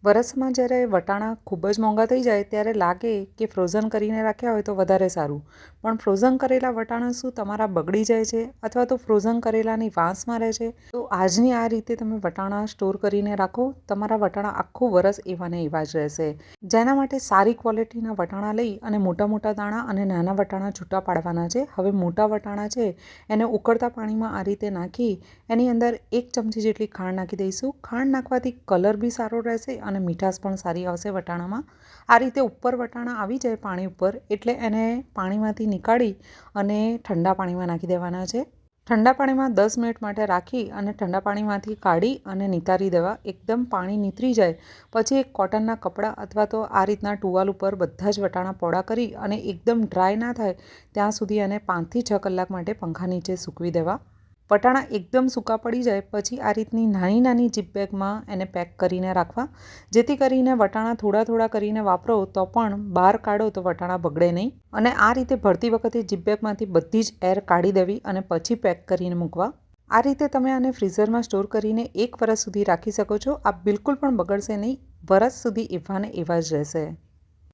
વરસમાં જ્યારે વટાણા ખૂબ જ મોંઘા થઈ જાય ત્યારે લાગે કે ફ્રોઝન કરીને રાખ્યા હોય તો વધારે સારું. પણ ફ્રોઝન કરેલા વટાણા શું તમારા બગડી જાય છે અથવા તો ફ્રોઝન કરેલાની વાસ મારે છે? તો આજની આ રીતે તમે વટાણા સ્ટોર કરીને રાખો, તમારા વટાણા આખું વરસ એવા ને એવા જ રહેશે. જેના માટે સારી ક્વોલિટીના વટાણા લઈ અને મોટા મોટા દાણા અને નાના વટાણા છૂટા પાડવાના છે. હવે મોટા વટાણા છે એને ઉકળતા પાણીમાં આ રીતે નાખી એની અંદર 1 ચમચી જેટલી ખાંડ નાખી દઈશું. ખાંડ નાખવાથી કલર બી સારો રહેશે અને મીઠાશ પણ સારી આવશે વટાણામાં. આ રીતે ઉપર વટાણા આવી જાય પાણી ઉપર એટલે એને પાણીમાંથી નીકાળી અને ઠંડા પાણીમાં નાખી દેવાના છે. ઠંડા પાણીમાં 10 મિનિટ માટે રાખી અને ઠંડા પાણીમાંથી કાઢી અને નિતારી દેવા. એકદમ પાણી નીતરી જાય પછી એક કોટનના કપડાં અથવા તો આ રીતના ટુવાલ ઉપર બધા જ વટાણા પોળા કરી અને એકદમ ડ્રાય ના થાય ત્યાં સુધી એને 5 થી 6 કલાક માટે પંખા નીચે સૂકવી દેવા. વટાણા એકદમ સૂકા પડી જાય પછી આ રીતની નાની નાની ઝીપ બેગમાં એને પેક કરીને રાખવા, જેથી કરીને વટાણા થોડા થોડા કરીને વાપરો તો પણ બહાર કાઢો તો વટાણા બગડે નહીં. અને આ રીતે ભરતી વખતે ઝીપ બેગમાંથી બધી જ એર કાઢી દેવી અને પછી પેક કરીને મૂકવા. આ રીતે તમે આને ફ્રીઝરમાં સ્ટોર કરીને 1 વર્ષ સુધી રાખી શકો છો. આ બિલકુલ પણ બગડશે નહીં, વરસ સુધી એવા ને એવા જ રહેશે.